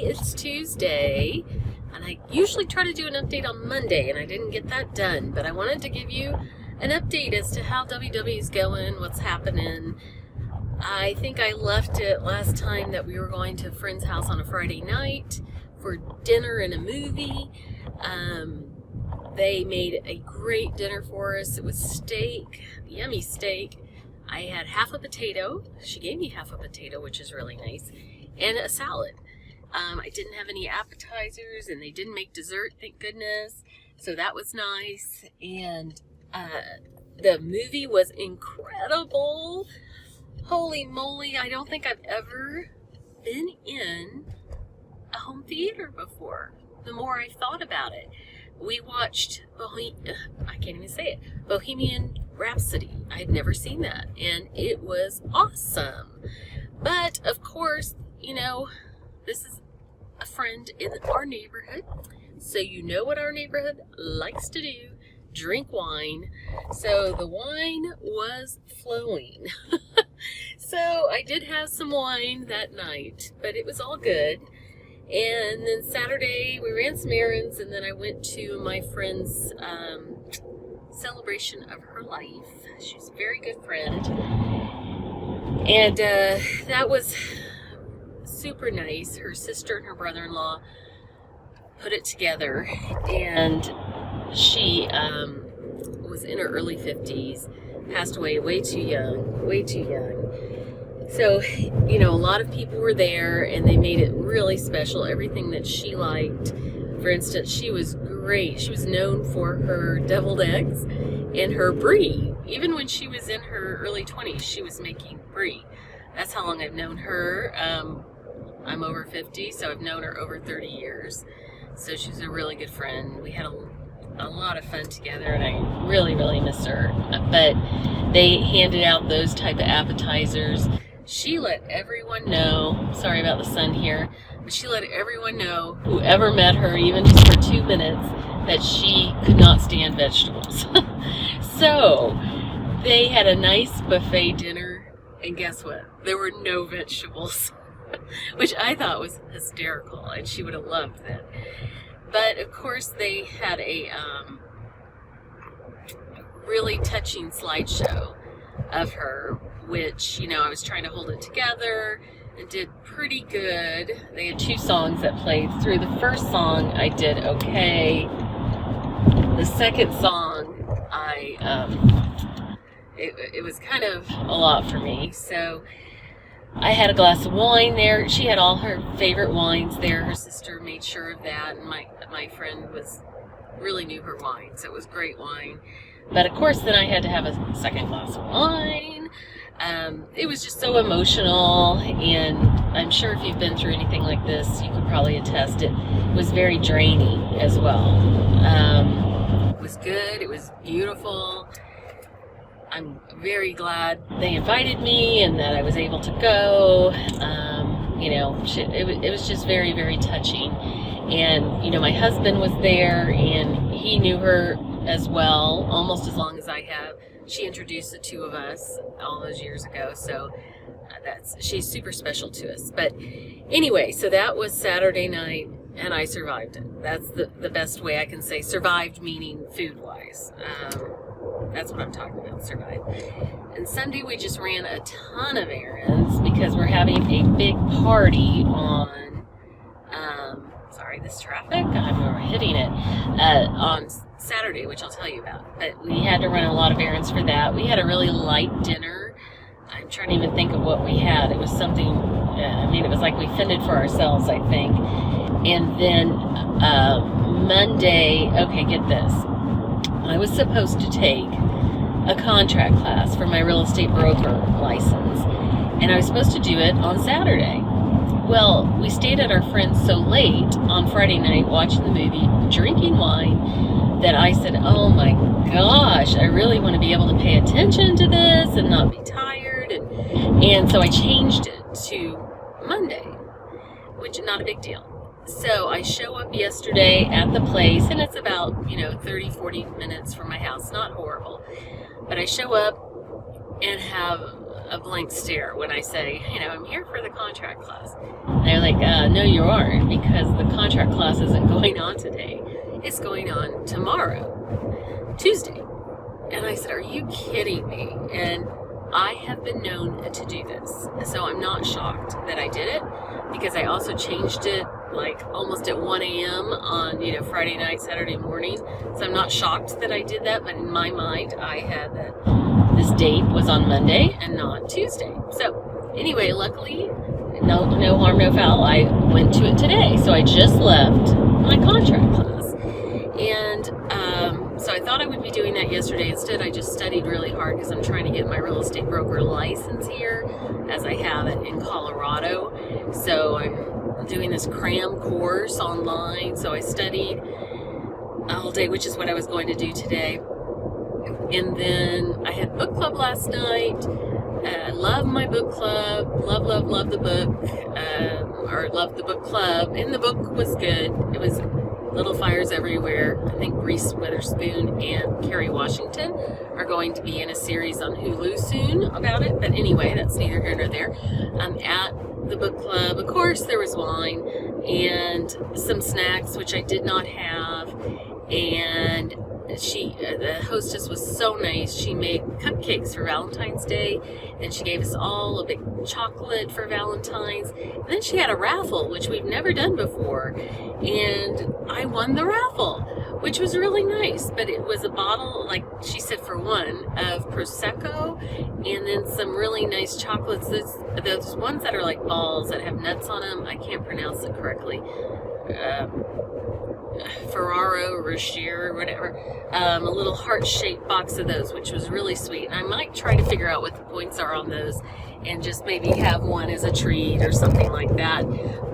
it's Tuesday, and I usually try to do an update on Monday, and I didn't get that done, but I wanted to give you an update as to how WW is going, what's happening. I think I left it last time that we were going to a friend's house on a Friday night for dinner and a movie. They made a great dinner for us. It was steak, yummy steak. I had half a potato. She gave me half a potato, which is really nice, and a salad. I didn't have any appetizers, and they didn't make dessert, thank goodness. So that was nice. And the movie was incredible. Holy moly, I don't think I've ever been in a home theater before. The more I thought about it. We watched Bohemian Rhapsody. I had never seen that, and it was awesome. But, of course, you know, this is a friend in our neighborhood, so you know what our neighborhood likes to do, drink wine. So the wine was flowing. So I did have some wine that night, but it was all good. And then Saturday, we ran some errands, and then I went to my friend's celebration of her life. She's a very good friend. And that was super nice. Her sister and her brother-in-law put it together, and she was in her early 50s, passed away way too young. So, you know, a lot of people were there, and they made it really special, everything that she liked. For instance, she was great. She was known for her deviled eggs and her brie. Even when she was in her early 20s, she was making brie. That's how long I've known her. I'm over 50, so I've known her over 30 years. So she's a really good friend. We had a lot of fun together, and I really, really miss her. But they handed out those type of appetizers. She let everyone know, sorry about the sun here, but she let everyone know, whoever met her, even just for 2 minutes, that she could not stand vegetables. So they had a nice buffet dinner, and guess what? There were no vegetables, which I thought was hysterical, and she would have loved that. But of course they had a really touching slideshow of her, which, you know, I was trying to hold it together and did pretty good. They had 2 songs that played through. The first song I did okay. The second song, it was kind of a lot for me. So I had a glass of wine there. She had all her favorite wines there. Her sister made sure of that, and my friend really knew her wine, so it was great wine. But of course, then I had to have a second glass of wine. It was just so emotional, and I'm sure if you've been through anything like this, you could probably attest it was very draining as well. It was good. It was beautiful. I'm very glad they invited me and that I was able to go. You know, it was just very, very touching. And, you know, my husband was there, and he knew her as well, almost as long as I have. She introduced the 2 of us all those years ago, so she's super special to us. But anyway, so that was Saturday night, and I survived it. That's the best way I can say survived, meaning food-wise. That's what I'm talking about, survive. And Sunday we just ran a ton of errands because we're having a big party on, sorry, this traffic, I'm hitting it, on Saturday, which I'll tell you about. But we had to run a lot of errands for that. We had a really light dinner. I'm trying to even think of what we had. It was something, it was like we fended for ourselves, I think. And then Monday, okay, get this. I was supposed to take a contract class for my real estate broker license, and I was supposed to do it on Saturday. Well, we stayed at our friend's so late on Friday night watching the movie, drinking wine, that I said, oh my gosh, I really want to be able to pay attention to this and not be tired. And so I changed it to Monday, which is not a big deal. So I show up yesterday at the place, and it's about, 30, 40 minutes from my house. Not horrible. But I show up and have a blank stare when I say, I'm here for the contract class. They're like, no, you aren't, because the contract class isn't going on today. It's going on tomorrow, Tuesday. And I said, are you kidding me? And I have been known to do this. So I'm not shocked that I did it, because I also changed it like almost at 1 a.m. on, Friday night, Saturday morning. So I'm not shocked that I did that, but in my mind, I had that this date was on Monday and not Tuesday. So anyway, luckily, no harm, no foul. I went to it today. So I just left my contract class. And so I thought I would be doing that yesterday. Instead, I just studied really hard because I'm trying to get my real estate broker license here, as I have it in Colorado. So I'm doing this cram course online. So I studied all day, which is what I was going to do today. And then I had book club last night. Love my book club. Love the book. Or loved the book club. And the book was good. It was Little Fires Everywhere. I think Reese Witherspoon and Kerry Washington are going to be in a series on Hulu soon about it. But anyway, that's neither here nor there. At the book club, of course, there was wine and some snacks, which I did not have. And the hostess was so nice. She made cupcakes for Valentine's Day, and she gave us all a big chocolate for Valentine's. And then she had a raffle, which we've never done before, and I won the raffle, which was really nice. But it was a bottle, like she said, for one, of Prosecco, and then some really nice chocolates. Those ones that are like balls that have nuts on them. I can't pronounce it correctly. Ferraro Rocher or whatever, a little heart-shaped box of those, which was really sweet. And I might try to figure out what the points are on those and just maybe have one as a treat or something like that.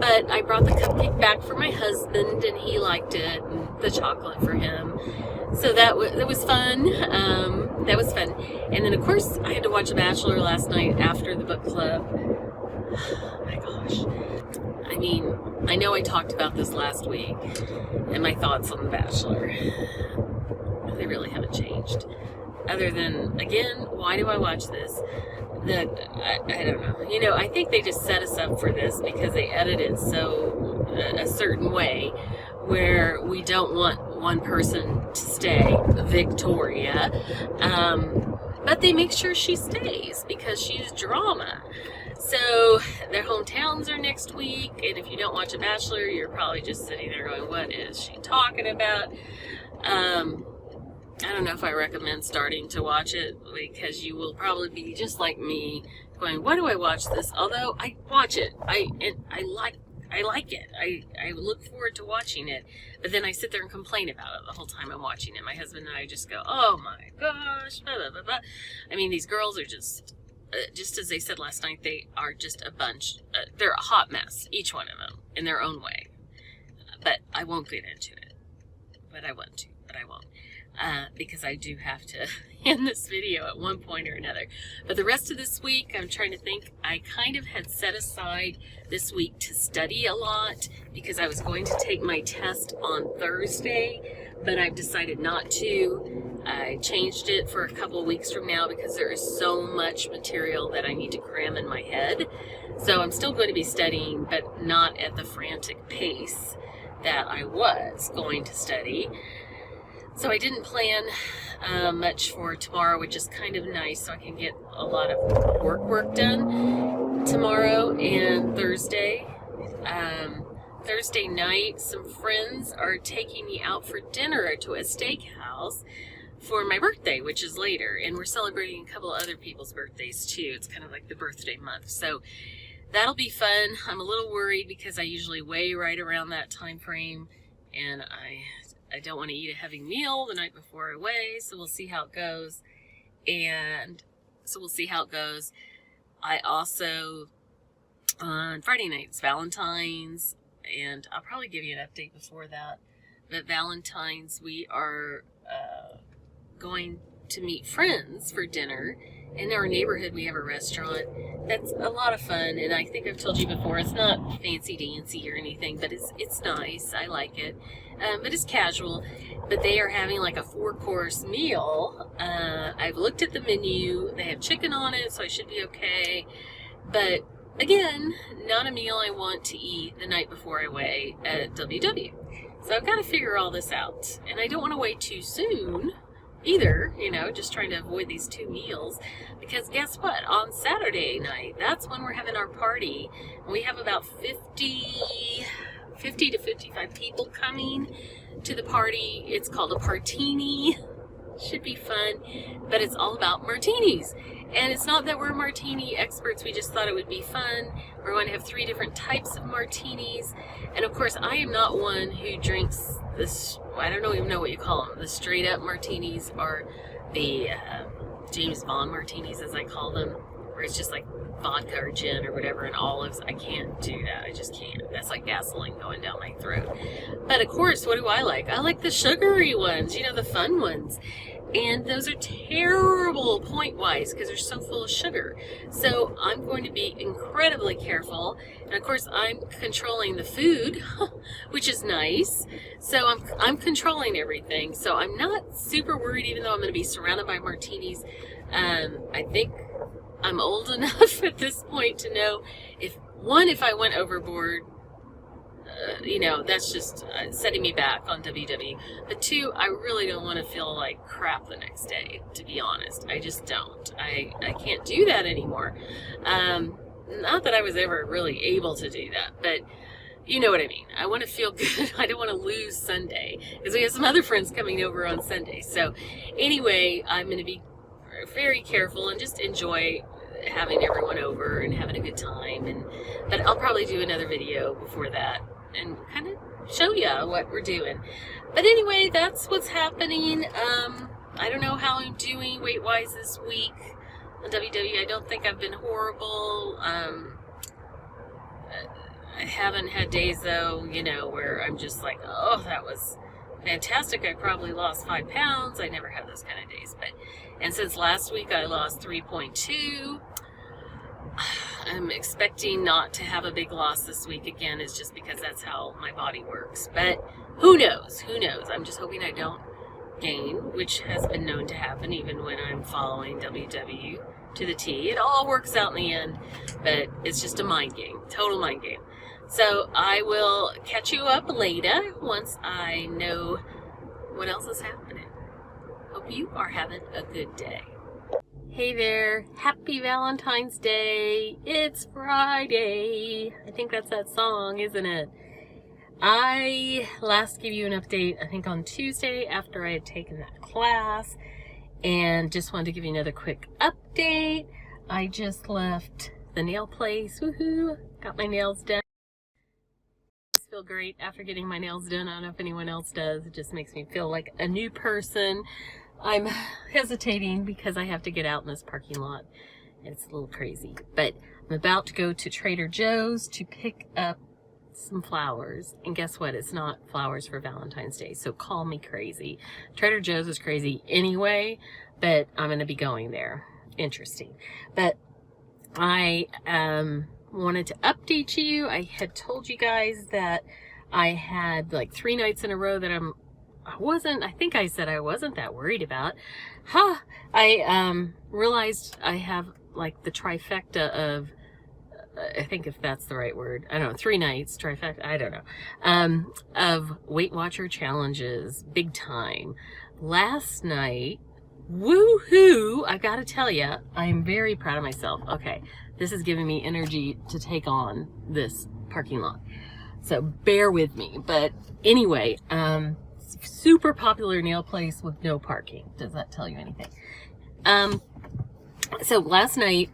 But I brought the cupcake back for my husband, and he liked it, and the chocolate for him. So that was fun. That was fun. And then, of course, I had to watch Bachelor last night after the book club. Oh my gosh. I mean, I know I talked about this last week and my thoughts on The Bachelor. They really haven't changed. Other than, again, why do I watch this? I don't know. I think they just set us up for this because they edit it so a certain way where we don't want one person to stay, Victoria. But they make sure she stays because she's drama. So their hometowns are next week, and if you don't watch The Bachelor, you're probably just sitting there going, what is she talking about? I don't know if I recommend starting to watch it, because you will probably be just like me going, why do I watch this? Although I watch it. I like it. I look forward to watching it, but then I sit there and complain about it the whole time I'm watching it. My husband and I just go, oh my gosh, blah, blah, blah, blah. I mean, these girls are just as they said last night, they are just a bunch. They're a hot mess, each one of them, in their own way. But I won't get into it. But I want to, but I won't. Because I do have to end this video at one point or another. But the rest of this week, I'm trying to think, I kind of had set aside this week to study a lot because I was going to take my test on Thursday, but I've decided not to. I changed it for a couple of weeks from now because there is so much material that I need to cram in my head. So I'm still going to be studying, but not at the frantic pace that I was going to study. So I didn't plan much for tomorrow, which is kind of nice, so I can get a lot of work done tomorrow and Thursday. Thursday night, some friends are taking me out for dinner to a steakhouse for my birthday, which is later, and we're celebrating a couple of other people's birthdays too. It's kind of like the birthday month, so that'll be fun. I'm a little worried because I usually weigh right around that time frame, and I don't want to eat a heavy meal the night before I weigh, so we'll see how it goes. I also, on Friday night, it's Valentine's, and I'll probably give you an update before that. But Valentine's, we are going to meet friends for dinner. In our neighborhood, we have a restaurant that's a lot of fun. And I think I've told you before, it's not fancy dancy or anything, but it's nice. I like it. But it's casual. But they are having like a 4-course meal. I've looked at the menu. They have chicken on it, so I should be okay. But again, not a meal I want to eat the night before I weigh at WW. So I've got to figure all this out. And I don't want to weigh too soon either, you know, just trying to avoid these 2 meals. Because guess what? On Saturday night, that's when we're having our party. And we have about 50 to 55 people coming to the party. It's called a partini. Should be fun, but it's all about martinis. And it's not that we're martini experts, we just thought it would be fun. We're going to have 3 different types of martinis. And of course, I am not one who drinks this, I don't even know what you call them, the straight up martinis, or the James Bond martinis, as I call them, where it's just like vodka or gin or whatever and olives. I can't do that. I just can't. That's like gasoline going down my throat. But of course, what do I like? I like the sugary ones, you know, the fun ones. And those are terrible point-wise because they're so full of sugar. So I'm going to be incredibly careful. And of course, I'm controlling the food, which is nice. So I'm controlling everything. So I'm not super worried, even though I'm going to be surrounded by martinis. I think I'm old enough at this point to know if I went overboard, you know, that's just setting me back on WW. But 2, I really don't want to feel like crap the next day, to be honest. I just don't. I can't do that anymore. Not that I was ever really able to do that, but you know what I mean. I want to feel good. I don't want to lose Sunday because we have some other friends coming over on Sunday. So anyway, I'm going to be very careful and just enjoy having everyone over and having a good time. But I'll probably do another video before that and kind of show you what we're doing. But anyway, that's what's happening. I don't know how I'm doing weight-wise this week on WW. I don't think I've been horrible. I haven't had days, though, you know, where I'm just like, oh, that was fantastic. I probably lost 5 pounds. I never have those kind of days. And since last week, I lost 3.2. I'm expecting not to have a big loss this week again. It's just because that's how my body works. But who knows? Who knows? I'm just hoping I don't gain, which has been known to happen even when I'm following WW to the T. It all works out in the end, but it's just a mind game, total mind game. So I will catch you up later once I know what else is happening. Hope you are having a good day. Hey there, happy Valentine's Day. It's Friday. I think that's that song, isn't it? I last gave you an update, I think on Tuesday after I had taken that class, and just wanted to give you another quick update. I just left the nail place. Woohoo! Got my nails done. I feel great after getting my nails done. I don't know if anyone else does. It just makes me feel like a new person. I'm hesitating because I have to get out in this parking lot. It's a little crazy. But I'm about to go to Trader Joe's to pick up some flowers. And guess what? It's not flowers for Valentine's Day. So call me crazy. Trader Joe's is crazy anyway, but I'm going to be going there. Interesting. But I wanted to update you. I had told you guys that I had like 3 nights in a row that I think I said I wasn't that worried about. I realized I have like the trifecta of, I think if that's the right word, I don't know, 3 nights, trifecta, I don't know, of Weight Watcher challenges, big time. Last night, woohoo, I gotta tell you, I'm very proud of myself. Okay, this is giving me energy to take on this parking lot. So bear with me. But anyway, super popular nail place with no parking. Does that tell you anything? So last night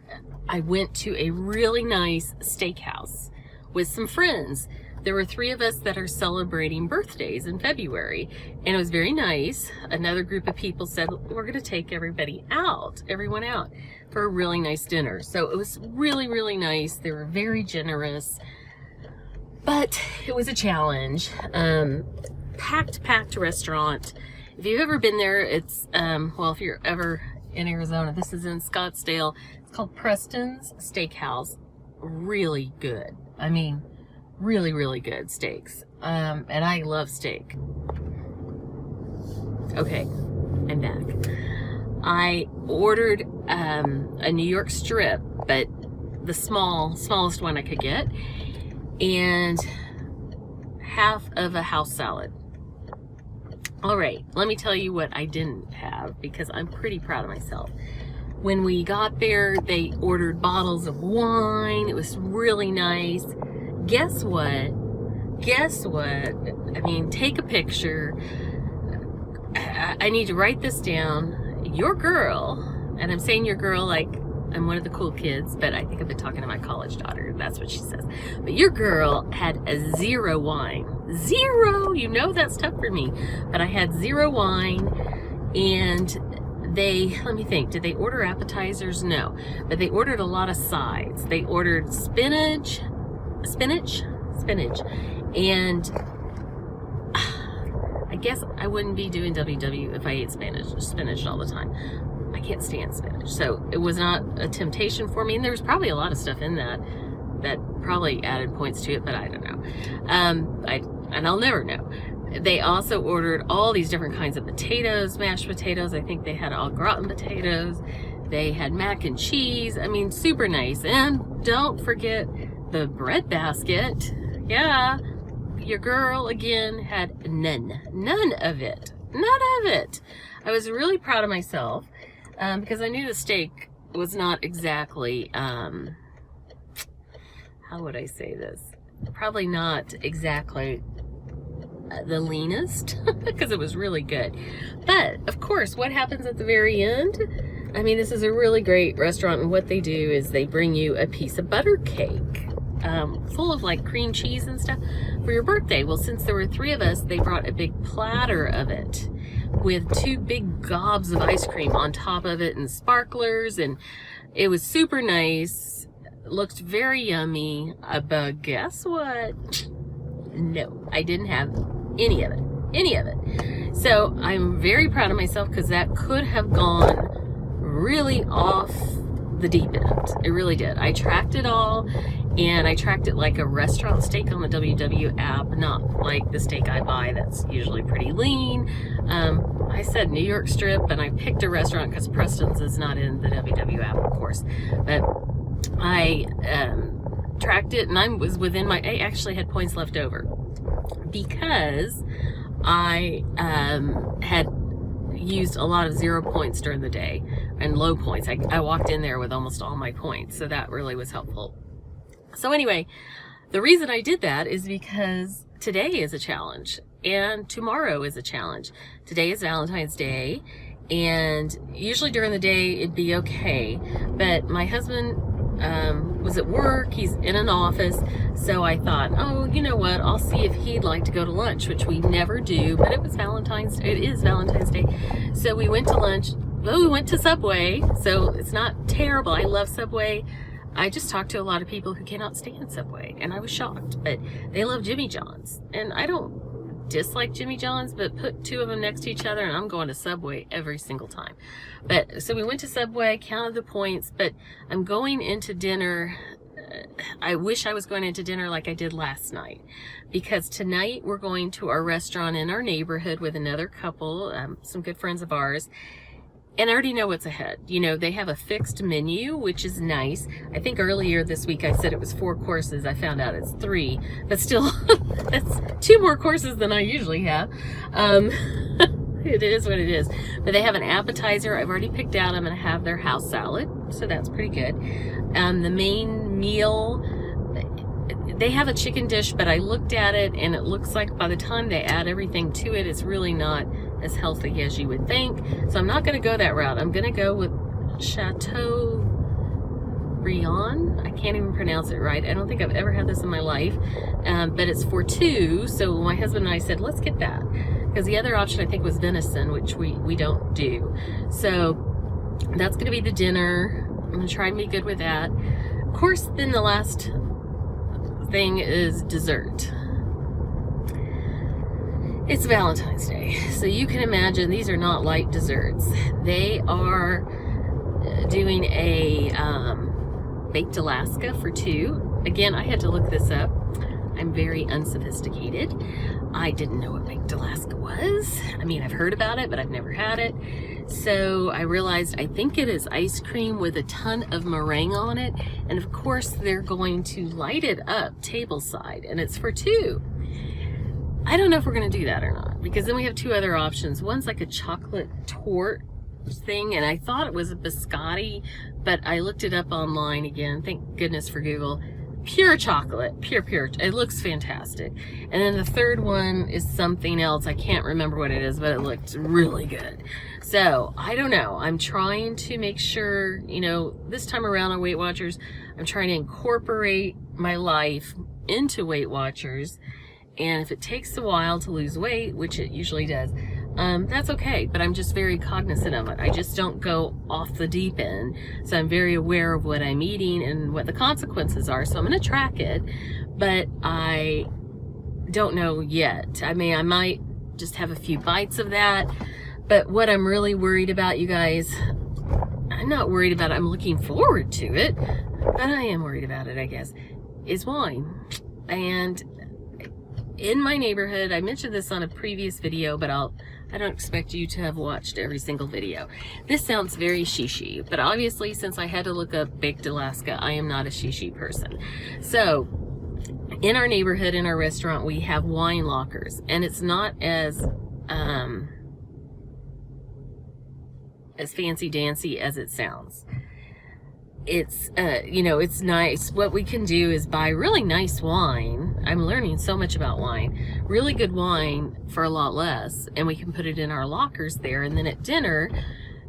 I went to a really nice steakhouse with some friends. There were 3 of us that are celebrating birthdays in February, and it was very nice. Another group of people said, we're going to take everyone out for a really nice dinner. So it was really, really nice. They were very generous, but it was a challenge. Packed restaurant. If you've ever been there, it's, well, if you're ever in Arizona, this is in Scottsdale. It's called Preston's Steakhouse. Really good. I mean, really, really good steaks. And I love steak. Okay, I'm back. I ordered a New York strip, but the smallest one I could get, and half of a house salad. All right, let me tell you what I didn't have, because I'm pretty proud of myself. When we got there, they ordered bottles of wine. It was really nice. Guess what? I mean, take a picture. I need to write this down. Your girl, and I'm saying your girl like I'm one of the cool kids, but I think I've been talking to my college daughter. That's what she says. But your girl had a 0 wine. 0! You know that's tough for me. But I had 0 wine, and let me think, did they order appetizers? No. But they ordered a lot of sides. They ordered spinach, and I guess I wouldn't be doing WW if I ate spinach all the time. I can't stand spinach, so it was not a temptation for me. And there was probably a lot of stuff in that probably added points to it, but I don't know. And I'll never know. They also ordered all these different kinds of potatoes, mashed potatoes. I think they had au gratin potatoes. They had mac and cheese. I mean, super nice. And don't forget the bread basket. Yeah, your girl again had none of it. I was really proud of myself because I knew the steak was not exactly, how would I say this? Probably not exactly the leanest, because it was really good. But of course, what happens at the very end? I mean, this is a really great restaurant, and what they do is they bring you a piece of butter cake full of like cream cheese and stuff for your birthday. Well, since there were 3 of us, they brought a big platter of it with 2 big gobs of ice cream on top of it and sparklers, and it was super nice. Looked very yummy. But guess what? No, I didn't have any of it. So I'm very proud of myself, because that could have gone really off the deep end. It really did. I tracked it all, and I tracked it like a restaurant steak on the WW app, not like the steak I buy that's usually pretty lean. I said New York strip, and I picked a restaurant because Preston's is not in the WW app, of course. But I tracked it, and I was within I actually had points left over because I had used a lot of 0 points during the day and low points. I walked in there with almost all my points, so that really was helpful. So anyway, the reason I did that is because today is a challenge and tomorrow is a challenge. Today is Valentine's Day, and usually during the day it'd be okay, but my husband was at work. He's in an office, so I thought, oh, you know what, I'll see if he'd like to go to lunch, which we never do, but it is Valentine's Day, so we went to lunch. Well, we went to Subway, so it's not terrible. I love Subway. I just talked to a lot of people who cannot stand Subway, and I was shocked, but they love Jimmy John's, and I don't dislike Jimmy John's, but put 2 of them next to each other and I'm going to Subway every single time. But so we went to Subway, counted the points, but I'm going into dinner. I wish I was going into dinner like I did last night, because tonight we're going to our restaurant in our neighborhood with another couple, some good friends of ours. And I already know what's ahead. You know, they have a fixed menu, which is nice. I think earlier this week I said it was 4 courses. I found out it's 3. But still, that's 2 more courses than I usually have. It is what it is. But they have an appetizer. I've already picked out. I'm going to have their house salad. So that's pretty good. The main meal, they have a chicken dish, but I looked at it and it looks like by the time they add everything to it, it's really not as healthy as you would think. So I'm not going to go that route. I'm going to go with Chateaubriand. I can't even pronounce it right. I don't think I've ever had this in my life, but it's for 2. So my husband and I said, let's get that, because the other option I think was venison, which we don't do. So that's going to be the dinner. I'm going to try and be good with that. Of course, then the last thing is dessert. It's Valentine's Day, so you can imagine these are not light desserts. They are doing a baked Alaska for 2. Again, I had to look this up. I'm very unsophisticated. I didn't know what baked Alaska was. I mean, I've heard about it, but I've never had it. So I realized I think it is ice cream with a ton of meringue on it. And of course, they're going to light it up tableside, and it's for 2. I don't know if we're going to do that or not, because then we have 2 other options. One's like a chocolate torte thing, and I thought it was a biscotti, but I looked it up online again. Thank goodness for Google. Pure chocolate, pure. It looks fantastic. And then the third one is something else. I can't remember what it is, but it looked really good. So I don't know. I'm trying to make sure, you know, this time around on Weight Watchers, I'm trying to incorporate my life into Weight Watchers. And if it takes a while to lose weight, which it usually does, that's okay, but I'm just very cognizant of it. I just don't go off the deep end. So I'm very aware of what I'm eating and what the consequences are. So I'm going to track it, but I don't know yet. I mean, I might just have a few bites of that. But what I'm really worried about, you guys, I'm not worried about it. I'm looking forward to it, but I am worried about it, I guess, is wine. And in my neighborhood, I mentioned this on a previous video, but I don't expect you to have watched every single video. This sounds very shishi, but obviously since I had to look up baked Alaska, I am not a shishi person. So in our neighborhood, in our restaurant, we have wine lockers, and it's not as fancy dancy as it sounds. It's, you know, it's nice. What we can do is buy really nice wine. I'm learning so much about wine. Really good wine for a lot less, and we can put it in our lockers there. And then at dinner,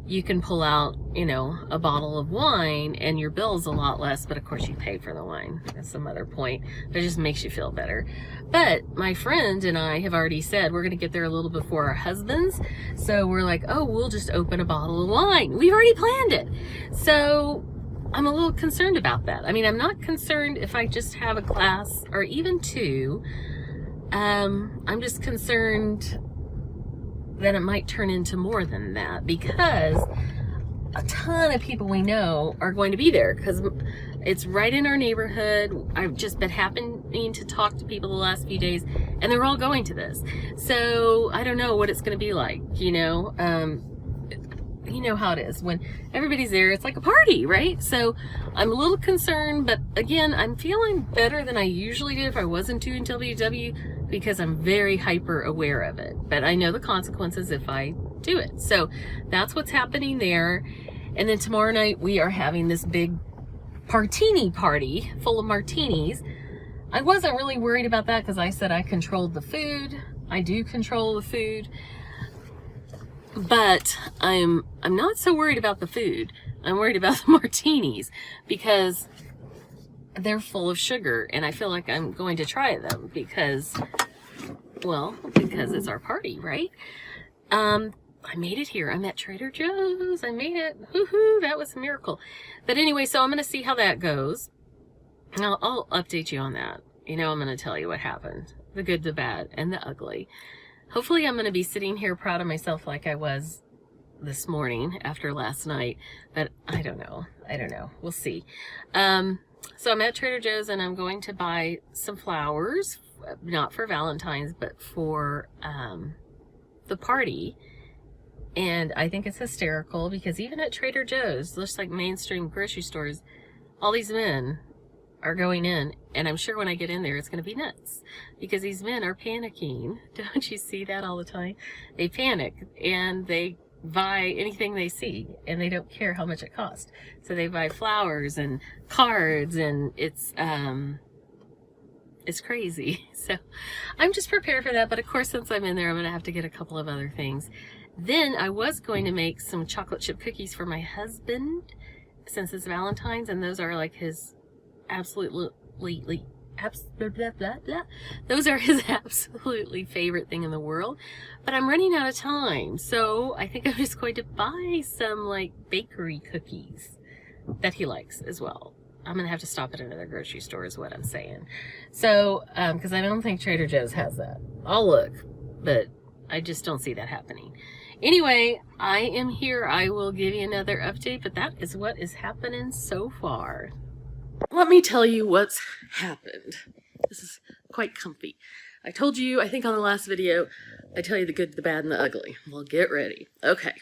you can pull out, you know, a bottle of wine, and your bill's a lot less, but of course you pay for the wine. That's some other point. It just makes you feel better. But my friend and I have already said we're going to get there a little before our husbands. So we're like, oh, we'll just open a bottle of wine. We've already planned it. So I'm a little concerned about that. I mean, I'm not concerned if I just have a glass or even 2. I'm just concerned that it might turn into more than that, because a ton of people we know are going to be there, because it's right in our neighborhood. I've just been happening to talk to people the last few days, and they're all going to this. So I don't know what it's going to be like, you know. You know how it is when everybody's there. It's like a party, right? So I'm a little concerned, but again, I'm feeling better than I usually do if I wasn't doing WW, because I'm very hyper aware of it. But I know the consequences if I do it. So that's what's happening there. And then tomorrow night we are having this big partini party full of martinis. I wasn't really worried about that because I said I controlled the food. I do control the food. But I'm not so worried about the food. I'm worried about the martinis, because they're full of sugar, and I feel like I'm going to try them because it's our party, right? I made it here. I'm at Trader Joe's. I made it. Woohoo! That was a miracle. But anyway, so I'm going to see how that goes. I'll update you on that. You know, I'm going to tell you what happened. The good, the bad, and the ugly. Hopefully I'm going to be sitting here proud of myself like I was this morning after last night, but I don't know. We'll see. So I'm at Trader Joe's, and I'm going to buy some flowers, not for Valentine's, but for the party. And I think it's hysterical, because even at Trader Joe's, just like mainstream grocery stores, all these men are going in, and I'm sure when I get in there it's going to be nuts, because these men are panicking. Don't you see that all the time? They panic and they buy anything they see, and they don't care how much it costs. So they buy flowers and cards, and it's crazy. So I'm just prepared for that. But of course, since I'm in there, I'm going to have to get a couple of other things. Then I was going to make some chocolate chip cookies for my husband, since it's Valentine's, and those are like his those are his absolutely favorite thing in the world. But I'm running out of time, so I think I'm just going to buy some like bakery cookies that he likes as well. I'm gonna have to stop at another grocery store is what I'm saying. So because I don't think Trader Joe's has that. I'll look, but I just don't see that happening. Anyway, I am here. I will give you another update, but that is what is happening so far. Let me tell you what's happened. This is quite comfy. I told you, I think on the last video, I tell you the good, the bad, and the ugly. Well, get ready. Okay.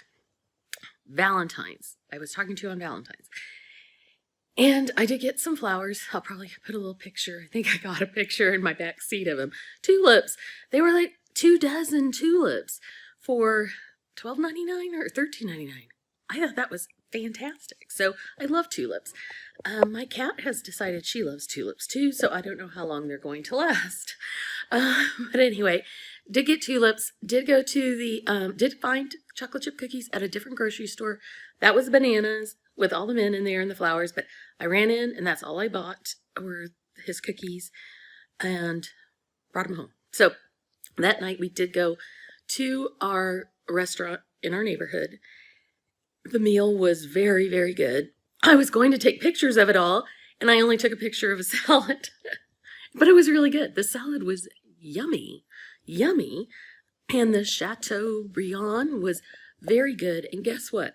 Valentine's. I was talking to you on Valentine's. And I did get some flowers. I'll probably put a little picture. I think I got a picture in my back seat of them. Tulips. They were like 24 tulips for $12.99 or $13.99. I thought that was fantastic. So I love tulips. My cat has decided she loves tulips too, so I don't know how long they're going to last. But anyway, did get tulips. Did go to the, did find chocolate chip cookies at a different grocery store. That was bananas with all the men in there and the flowers, but I ran in and that's all I bought were his cookies and brought them home. So that night we did go to our restaurant in our neighborhood. The meal was very, very good. I was going to take pictures of it all, and I only took a picture of a salad, but it was really good. The salad was yummy, yummy, and the Chateaubriand was very good. And guess what?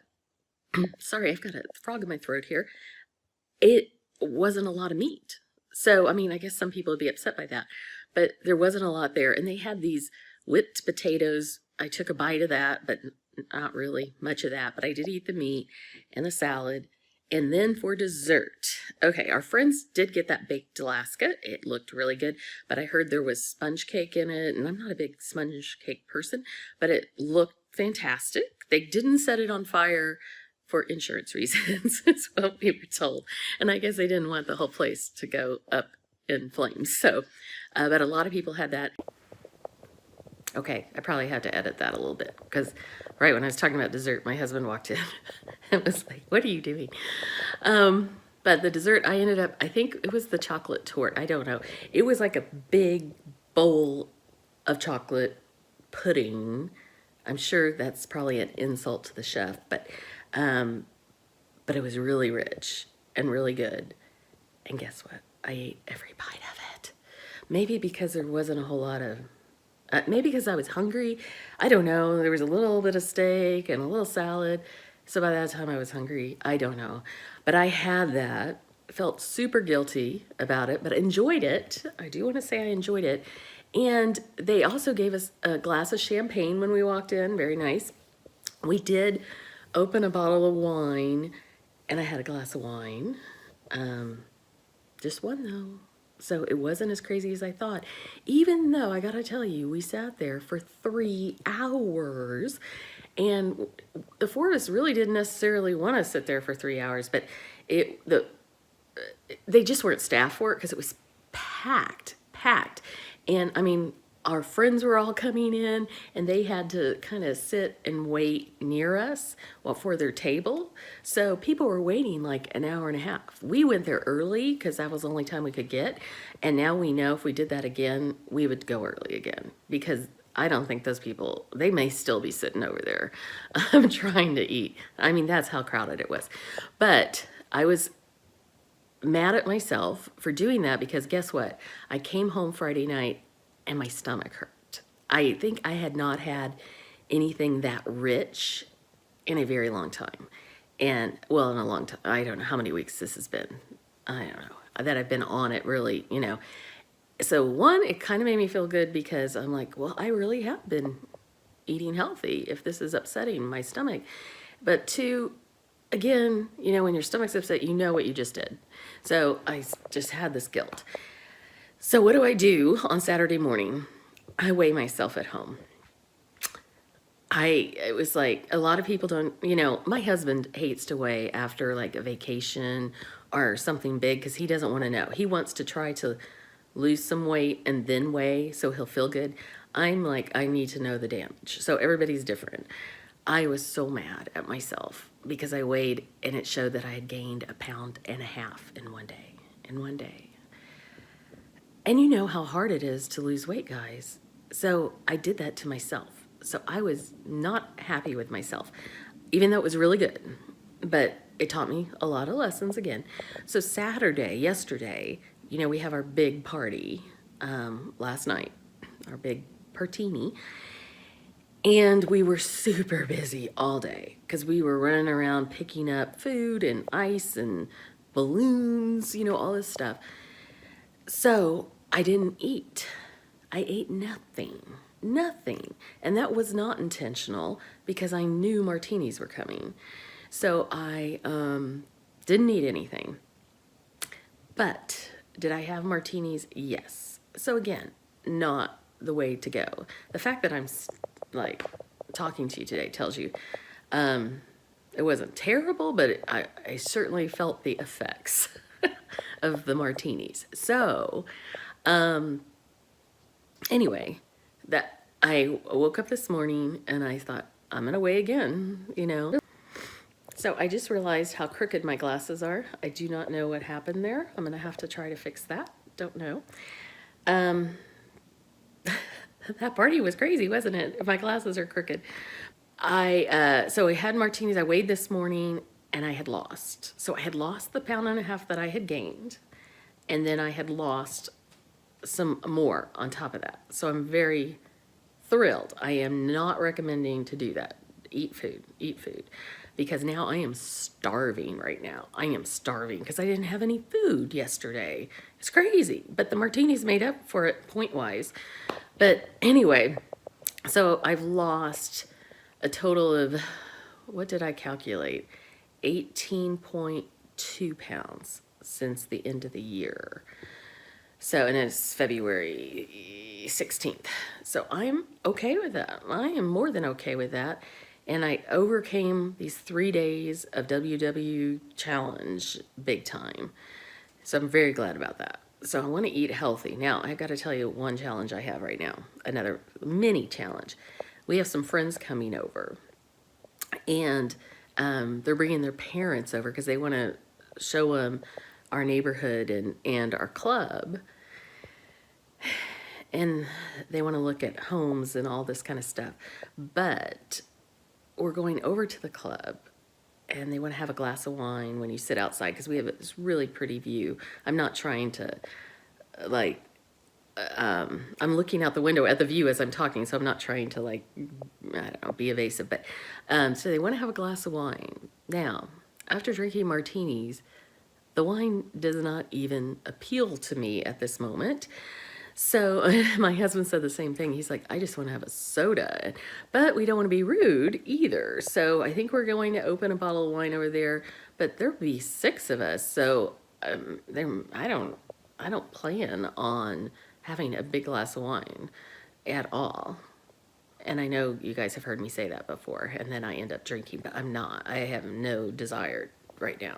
Sorry, I've got a frog in my throat here. It wasn't a lot of meat. So, I mean, I guess some people would be upset by that, but there wasn't a lot there. And they had these whipped potatoes. I took a bite of that, but not really much of that. But I did eat the meat and the salad. And then for dessert, okay, our friends did get that baked Alaska. It looked really good, but I heard there was sponge cake in it, and I'm not a big sponge cake person, but it looked fantastic. They didn't set it on fire for insurance reasons, is what we were told. And I guess they didn't want the whole place to go up in flames. So, but a lot of people had that. Okay, I probably had to edit that a little bit because right when I was talking about dessert, my husband walked in and was like, what are you doing? But the dessert, I ended up, I think it was the chocolate torte. I don't know. It was like a big bowl of chocolate pudding. I'm sure that's probably an insult to the chef, but it was really rich and really good. And guess what? I ate every bite of it. Maybe because there wasn't a whole lot of maybe because I was hungry. I don't know. There was a little bit of steak and a little salad. So by that time I was hungry. I don't know. But I had that. Felt super guilty about it, but enjoyed it. I do want to say I enjoyed it. And they also gave us a glass of champagne when we walked in. Very nice. We did open a bottle of wine, and I had a glass of wine. Just one though. So it wasn't as crazy as I thought, even though I gotta tell you, we sat there for 3 hours, and the four of us really didn't necessarily want to sit there for 3 hours, but they just weren't staffed for it because it was packed. And I mean, our friends were all coming in and they had to kind of sit and wait near us for their table. So people were waiting like an hour and a half. We went there early because that was the only time we could get. And now we know if we did that again, we would go early again because I don't think those people, they may still be sitting over there trying to eat. I mean, that's how crowded it was. But I was mad at myself for doing that because guess what? I came home Friday night and my stomach hurt. I think I had not had anything that rich in a very long time. And, well, in a long time, I don't know how many weeks this has been. I don't know, that I've been on it really, you know. So one, it kind of made me feel good because I'm like, well, I really have been eating healthy if this is upsetting my stomach. But two, again, you know, when your stomach's upset, you know what you just did. So I just had this guilt. So what do I do on Saturday morning? I weigh myself at home. It was like a lot of people don't, you know, my husband hates to weigh after like a vacation or something big because he doesn't want to know. He wants to try to lose some weight and then weigh so he'll feel good. I'm like, I need to know the damage. So everybody's different. I was so mad at myself because I weighed and it showed that I had gained 1.5 pounds in one day. And you know how hard it is to lose weight, guys. So I did that to myself. So I was not happy with myself, even though it was really good. But it taught me a lot of lessons again. So yesterday, you know, we have our big party last night, our big partini. And we were super busy all day because we were running around picking up food and ice and balloons, you know, all this stuff. So I didn't eat. I ate nothing, nothing. And that was not intentional because I knew martinis were coming. So I didn't eat anything. But did I have martinis? Yes. So again, not the way to go. The fact that I'm like talking to you today tells you it wasn't terrible, but I certainly felt the effects of the martinis. So anyway, that I woke up this morning and I thought, I'm gonna weigh again, you know. So I just realized how crooked my glasses are. I do not know what happened there. I'm gonna have to try to fix that. Don't know. That party was crazy, wasn't it? My glasses are crooked. So I had martinis. I weighed this morning and I had lost. So I had lost the 1.5 pounds that I had gained, and then I had lost some more on top of that. So I'm very thrilled. I am not recommending to do that. Eat food, because now I am starving right now. I am starving because I didn't have any food yesterday. It's crazy, but the martinis made up for it point-wise. But anyway, so I've lost a total of, what did I calculate? 18.2 pounds since the end of the year. So, and it's February 16th. So I'm okay with that. I am more than okay with that. And I overcame these 3 days of WW challenge big time. So I'm very glad about that. So I want to eat healthy. Now, I got to tell you one challenge I have right now, another mini challenge. We have some friends coming over, and they're bringing their parents over because they want to show them our neighborhood and our club. And they want to look at homes and all this kind of stuff. But we're going over to the club, and they want to have a glass of wine when you sit outside because we have this really pretty view. I'm not trying to, like, I'm looking out the window at the view as I'm talking, so I'm not trying to, like, I don't know, be evasive. But so they want to have a glass of wine. Now, after drinking martinis, the wine does not even appeal to me at this moment. So my husband said the same thing. He's like, I just want to have a soda, but we don't want to be rude either. So I think we're going to open a bottle of wine over there, but there'll be 6 of us. So I don't plan on having a big glass of wine at all. And I know you guys have heard me say that before, and then I end up drinking, but I'm not. I have no desire right now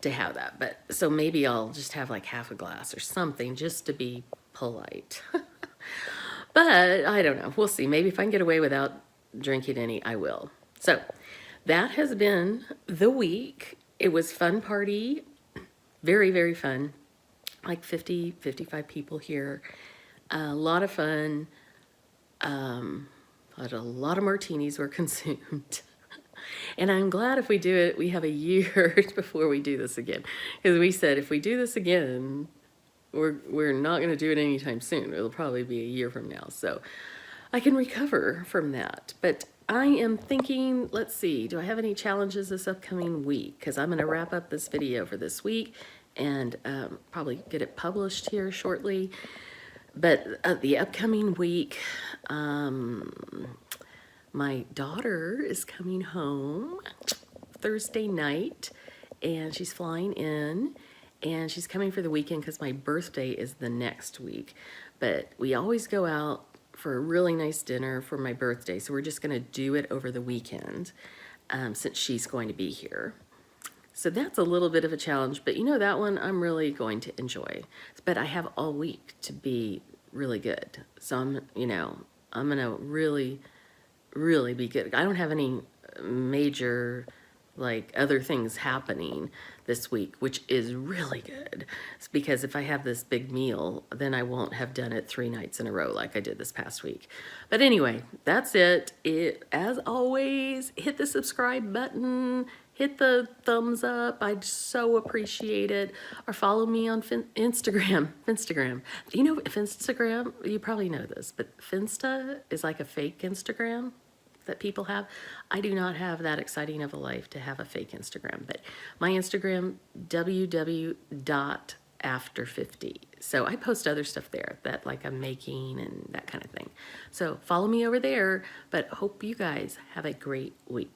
to have that. But so maybe I'll just have like half a glass or something just to be polite. But I don't know. We'll see. Maybe if I can get away without drinking any, I will. So that has been the week. It was fun party. Very, very fun. Like 50, 55 people here. A lot of fun. But a lot of martinis were consumed. And I'm glad if we do it, we have a year before we do this again. Because we said if we do this again, we're not going to do it anytime soon. It'll probably be a year from now. So I can recover from that. But I am thinking, let's see, do I have any challenges this upcoming week? Because I'm going to wrap up this video for this week and probably get it published here shortly. But the upcoming week, my daughter is coming home Thursday night, and she's flying in, and she's coming for the weekend because my birthday is the next week. But we always go out for a really nice dinner for my birthday, so we're just going to do it over the weekend since she's going to be here. So that's a little bit of a challenge, but you know, that one I'm really going to enjoy. But I have all week to be really good. So I'm going to really be good. I don't have any major like other things happening this week, which is really good. It's because if I have this big meal, then I won't have done it 3 nights in a row like I did this past week. But anyway, that's it. As always, hit the subscribe button, hit the thumbs up. I'd so appreciate it. Or follow me on Instagram. Do you know Finstagram? You probably know this, but Finsta is like a fake Instagram. that people have. I do not have that exciting of a life to have a fake Instagram, but my Instagram, www.after50. So I post other stuff there that like I'm making and that kind of thing. So follow me over there, but hope you guys have a great week.